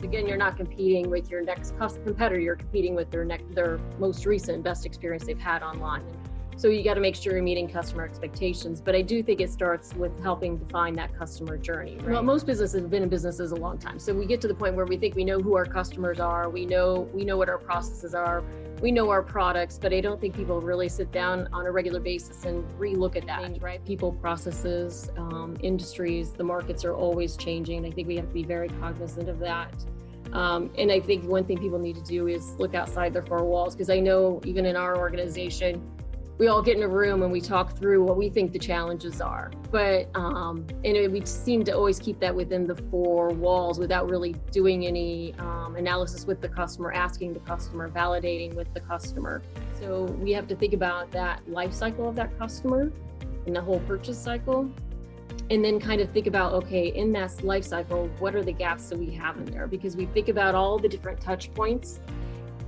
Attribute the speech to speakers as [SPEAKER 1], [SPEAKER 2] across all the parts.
[SPEAKER 1] Again, you're not competing with your next competitor, you're competing with their most recent best experience they've had online. So you got to make sure you're meeting customer expectations. But I do think it starts with helping define that customer journey. Right? Well, most businesses have been in businesses a long time. So we get to the point where we think we know who our customers are, we know what our processes are, we know our products, but I don't think people really sit down on a regular basis and relook at that, right? People, processes, industries, the markets are always changing. I think we have to be very cognizant of that. And I think one thing people need to do is look outside their four walls, because I know even in our organization, we all get in a room and we talk through what we think the challenges are. But we seem to always keep that within the four walls without really doing any analysis with the customer, asking the customer, validating with the customer. So we have to think about that life cycle of that customer and the whole purchase cycle. And then kind of think about, okay, in that life cycle, what are the gaps that we have in there? Because we think about all the different touch points.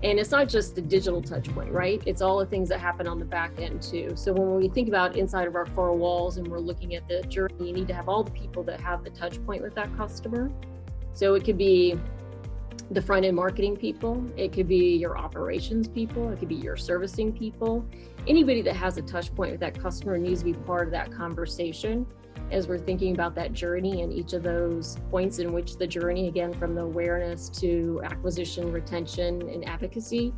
[SPEAKER 1] And it's not just the digital touch point, right? It's all the things that happen on the back end too. So when we think about inside of our four walls and we're looking at the journey, you need to have all the people that have the touch point with that customer. So it could be the front end marketing people, it could be your operations people, it could be your servicing people. Anybody that has a touch point with that customer needs to be part of that conversation as we're thinking about that journey and each of those points in which the journey, again, from the awareness to acquisition, retention, and advocacy,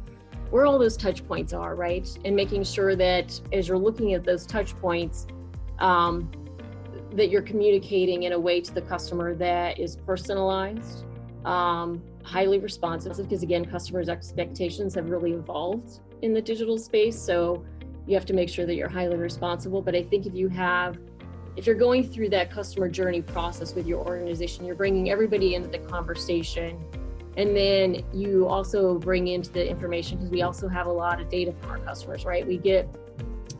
[SPEAKER 1] where all those touch points are, right? And making sure that as you're looking at those touch points, that you're communicating in a way to the customer that is personalized, highly responsive, because again, customers' expectations have really evolved in the digital space. So you have to make sure that you're highly responsible. But I think if you're going through that customer journey process with your organization, you're bringing everybody into the conversation. And then you also bring into the information, because we also have a lot of data from our customers, right? We get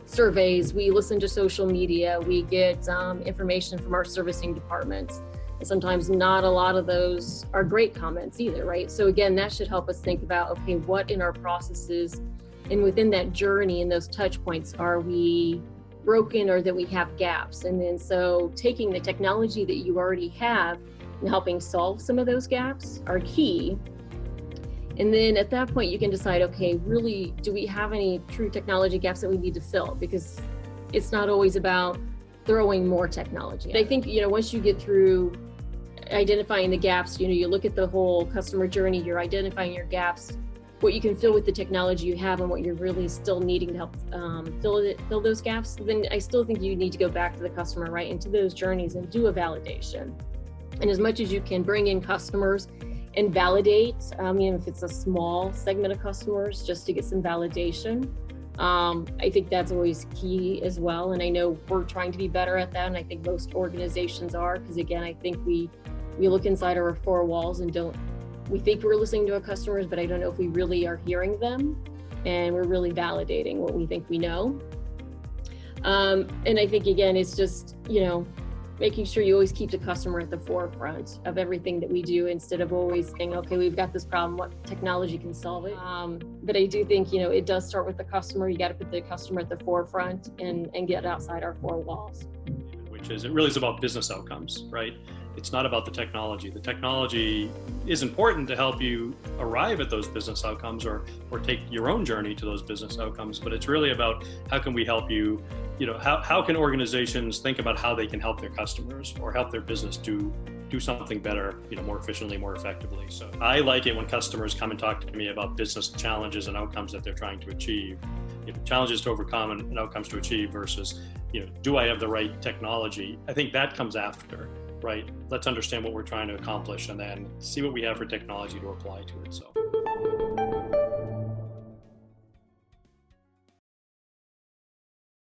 [SPEAKER 1] surveys, we listen to social media, we get information from our servicing departments. And sometimes not a lot of those are great comments either, right? So again, that should help us think about, okay, what in our processes and within that journey and those touch points are we broken or that we have gaps? And then so taking the technology that you already have and helping solve some of those gaps are key. And then at that point you can decide, okay, really, do we have any true technology gaps that we need to fill? Because it's not always about throwing more technology. I think, once you get through identifying the gaps, you look at the whole customer journey, you're identifying your gaps, what you can fill with the technology you have and what you're really still needing to help fill those gaps, then I still think you need to go back to the customer, right, into those journeys and do a validation. And as much as you can bring in customers and validate, if it's a small segment of customers, just to get some validation, I think that's always key as well. And I know we're trying to be better at that, and I think most organizations are, because again, I think we look inside our four walls and we think we're listening to our customers, but I don't know if we really are hearing them and we're really validating what we think we know. And I think, again, it's just, making sure you always keep the customer at the forefront of everything that we do, instead of always saying, okay, we've got this problem, what technology can solve it? But I do think, it does start with the customer. You got to put the customer at the forefront and get outside our four walls.
[SPEAKER 2] It really is about business outcomes, right? It's not about the technology. The technology is important to help you arrive at those business outcomes or take your own journey to those business outcomes. But it's really about how can we help you, how can organizations think about how they can help their customers or help their business do something better, more efficiently, more effectively. So I like it when customers come and talk to me about business challenges and outcomes that they're trying to achieve. Challenges to overcome and outcomes to achieve versus, do I have the right technology? I think that comes after. Right? Let's understand what we're trying to accomplish and then see what we have for technology to apply to it. So.